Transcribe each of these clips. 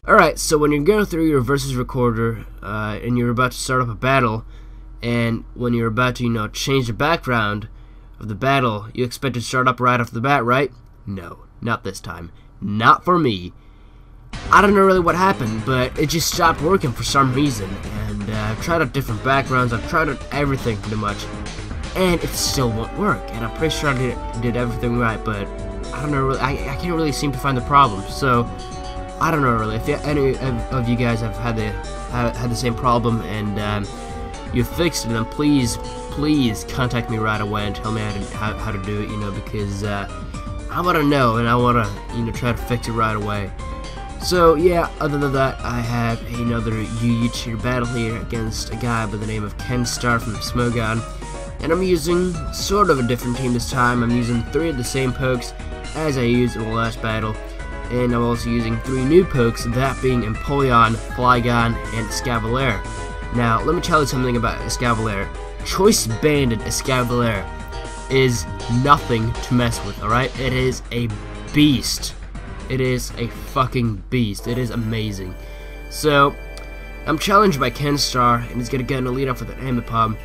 Alright, so when you're going through your versus recorder and you're about to start up a battle, and when you're about to, change the background of the battle, you expect to start up right off the bat, right? No, not this time. Not for me. I don't know really what happened, but it just stopped working for some reason, and I've tried out different backgrounds, I've tried out everything pretty much, and it still won't work, and I'm pretty sure I did everything right, but I don't know really, I can't really seem to find the problem, so I don't know really. If any of you guys have had the same problem and you fixed it, then please contact me right away and tell me how to do it. Because I want to know and I want to try to fix it right away. So yeah, other than that, I have another YouTuber battle here against a guy by the name of Kenstar from Smogon, and I'm using sort of a different team this time. I'm using 3 of the same pokes as I used in the last battle. And I'm also using 3 new pokes, that being Empoleon, Flygon, and Escavalier. Now, let me tell you something about Escavalier. Choice Banded Escavalier is nothing to mess with, alright? It is a beast. It is a fucking beast. It is amazing. So, I'm challenged by Kenstar, and he's gonna go and lead off with an Ambipom.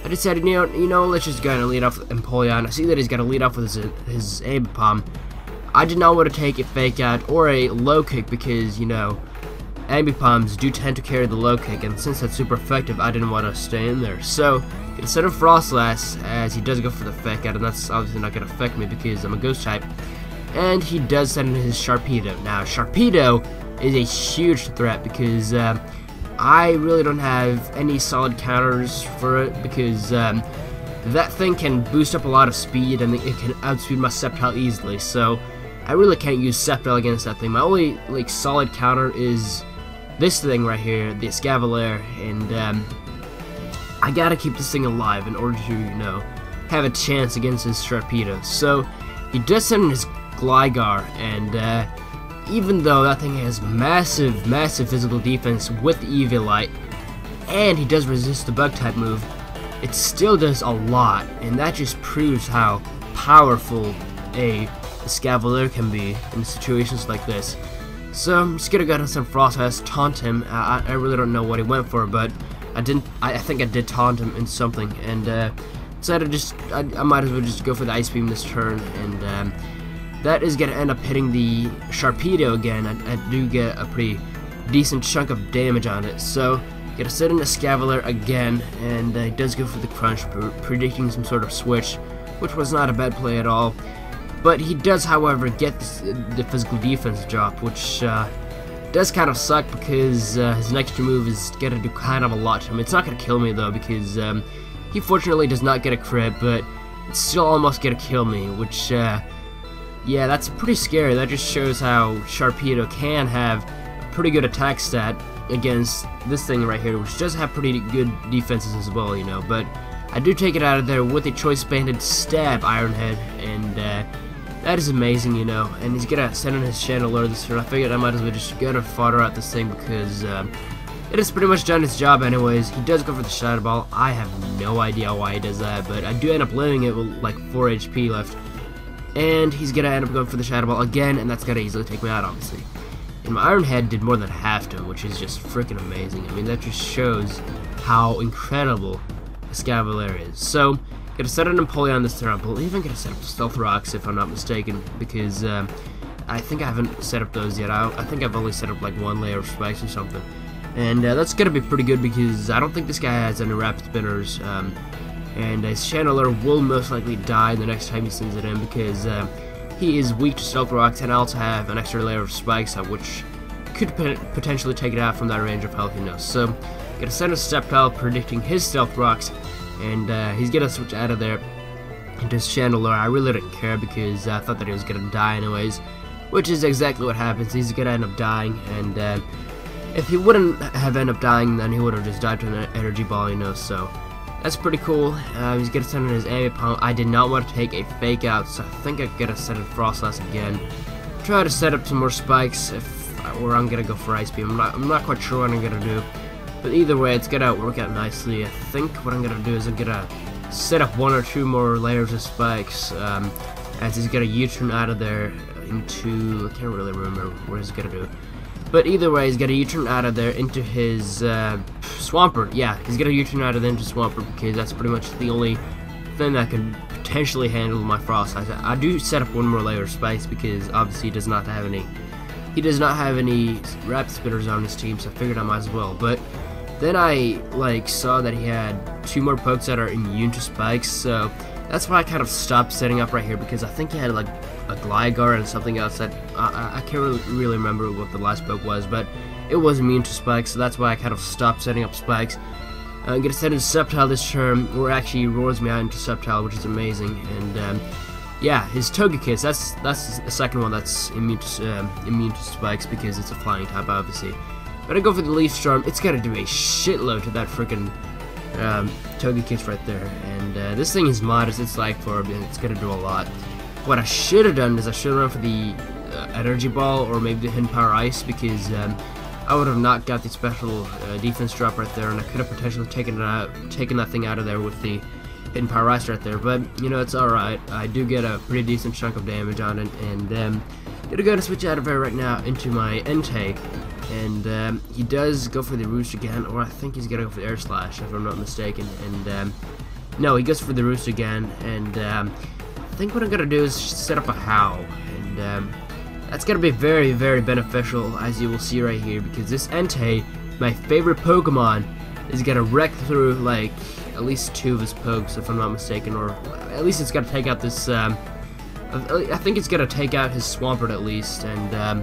I decided, let's just go and lead off with Empoleon. I see that he's gonna lead off with his Ambipom. I did not want to take a fake out or a low kick because, Ambipoms do tend to carry the low kick, and since that's super effective, I didn't want to stay in there. So, instead of Frostlass, as he does go for the fake out, and that's obviously not going to affect me because I'm a ghost type, and he does send in his Sharpedo. Now, Sharpedo is a huge threat because I really don't have any solid counters for it because that thing can boost up a lot of speed and it can outspeed my Sceptile easily, so I really can't use Sceptile against that thing. My only solid counter is this thing right here, the Escavalier, and I gotta keep this thing alive in order to, have a chance against his Sharpedo. So he does send in his Gligar, and even though that thing has massive physical defense with the Eviolite, and he does resist the Bug-type move, it still does a lot, and that just proves how powerful a Escavalier can be in situations like this. So I'm just gonna go ahead and send Frostlass, taunt him. I really don't know what he went for, but I think I did taunt him in something, and decided I might as well just go for the Ice Beam this turn, and that is gonna end up hitting the Sharpedo again. I do get a pretty decent chunk of damage on it, so gonna set in Escavalier again, and he does go for the Crunch, predicting some sort of switch, which was not a bad play at all. But he does, however, get the physical defense drop, which does kind of suck because his next move is gonna do kind of a lot to him. It's not gonna kill me though because he fortunately does not get a crit, but it's still almost gonna kill me, which yeah, that's pretty scary. That just shows how Sharpedo can have a pretty good attack stat against this thing right here, which does have pretty good defenses as well, but I do take it out of there with a Choice Banded Stab Iron Head, and that is amazing, and he's gonna send in his Chandelure this turn. I figured I might as well just go to fodder out this thing because it has pretty much done its job anyways. He does go for the Shadow Ball. I have no idea why he does that, but I do end up living it with like 4 HP left, and he's gonna end up going for the Shadow Ball again, and that's gonna easily take me out, obviously. And my Iron Head did more than half to him, which is just freaking amazing. I mean, that just shows how incredible Escavalier is. So, gonna set an Empoleon this turn. I believe I'm gonna set up Stealth Rocks if I'm not mistaken, because I think I haven't set up those yet. I think I've only set up like 1 layer of spikes or something. And that's gonna be pretty good because I don't think this guy has any Rapid Spinners. And his Chandelure will most likely die the next time he sends it in because he is weak to Stealth Rocks, and I also have an extra layer of spikes which could potentially take it out from that range of health, So, gonna send a Sceptile predicting his Stealth Rocks, and he's gonna switch out of there into his Chandelure. I really didn't care because I thought that he was gonna die anyways, which is exactly what happens. He's gonna end up dying, and if he wouldn't have ended up dying, then he would have just died to an Energy Ball, so that's pretty cool. He's gonna send in his Ambipom. I did not want to take a fake out, so I think I'm gonna set in Frostlass again. Try to set up some more spikes, or I'm gonna go for Ice Beam. I'm not quite sure what I'm gonna do, but either way, it's gonna work out nicely. I think what I'm gonna do is I'm gonna set up 1 or 2 more layers of spikes, as he's gonna U-turn out of there into, I can't really remember what he's gonna do. But either way, he's got a U-turn out of there into his Swampert. Yeah, he's got a U-turn out of there into Swampert because that's pretty much the only thing that can potentially handle my Frost Types. I do set up one more layer of spikes because obviously he does not have any Rapid Spitters on his team, so I figured I might as well. But then I saw that he had 2 more pokes that are immune to spikes, so that's why I kind of stopped setting up right here, because I think he had like a Gligar and something else that I can't really remember what the last poke was, but it was immune to spikes, so that's why I kind of stopped setting up spikes. I'm gonna set in Sceptile this turn, or actually roars me out into Sceptile, which is amazing. And yeah, his Togekiss, that's the second one that's immune to spikes because it's a flying type, obviously. But I go for the Leaf Storm. It's gonna do a shitload to that freaking Togekiss right there. And this thing is modest. It's like for and it's gonna do a lot. What I should have done is I should have run for the Energy Ball or maybe the Hidden Power Ice, because I would have not got the special defense drop right there, and I could have potentially taken that thing out of there with the Hidden Power Ice right there. But you know, it's alright. I do get a pretty decent chunk of damage on it, and gonna go to switch out of there right now into my Entei. And he does go for the Roost again, or I think he's gonna go for the Air Slash if I'm not mistaken. And no, he goes for the Roost again, and I think what I'm gonna do is set up a Howl, and that's gonna be very, very beneficial, as you will see right here, because this Entei, my favorite Pokemon, is gonna wreck through like at least 2 of his pokes if I'm not mistaken, or at least it's gonna take out this. I think it's gonna take out his Swampert at least, and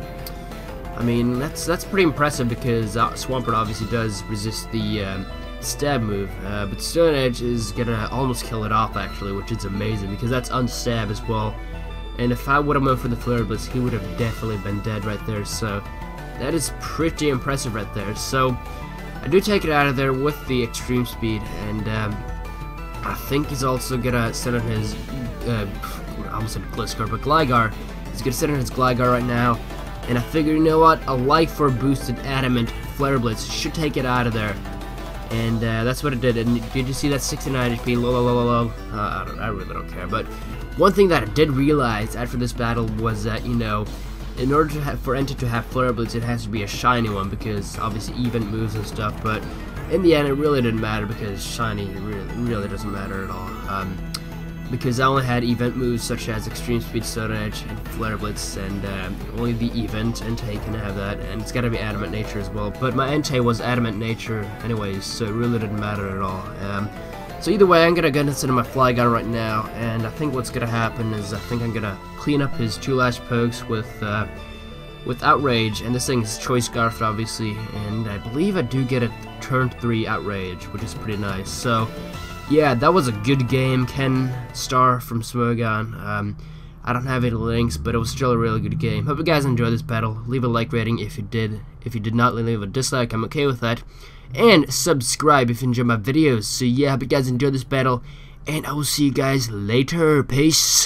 I mean that's pretty impressive because Swampert obviously does resist the stab move, but Stone Edge is gonna almost kill it off actually, which is amazing because that's unstab as well. And if I would have went for the Flare Blitz, he would have definitely been dead right there. So that is pretty impressive right there. So I do take it out of there with the Extreme Speed, and I think he's also gonna send on his I almost said Gliscor, but Gligar. He's gonna send on his Gligar right now, and I figure, you know what, a Life Orb boosted Adamant Flare Blitz should take it out of there. And that's what it did. And did you see that 69 HP? I really don't care. But one thing that I did realize after this battle was that, you know, in order to for Entei to have Flare Blitz, it has to be a shiny one, because obviously event moves and stuff. But in the end, it really didn't matter because shiny really doesn't matter at all. Because I only had event moves such as Extreme Speed, Stone Edge, and Flare Blitz, and only the event Entei can have that, and it's gotta be Adamant Nature as well. But my Entei was Adamant Nature anyways, so it really didn't matter at all. So either way, I'm gonna go into my Flygon right now, and I think what's gonna happen is I think I'm gonna clean up his 2 last pokes with Outrage, and this thing is Choice Scarf obviously, and I believe I do get a turn 3 Outrage, which is pretty nice. So yeah, that was a good game, Kenstar from Smogon. I don't have any links, but it was still a really good game. Hope you guys enjoyed this battle. Leave a like rating if you did. If you did not, leave a dislike. I'm okay with that. And subscribe if you enjoy my videos. So yeah, hope you guys enjoyed this battle, and I will see you guys later. Peace.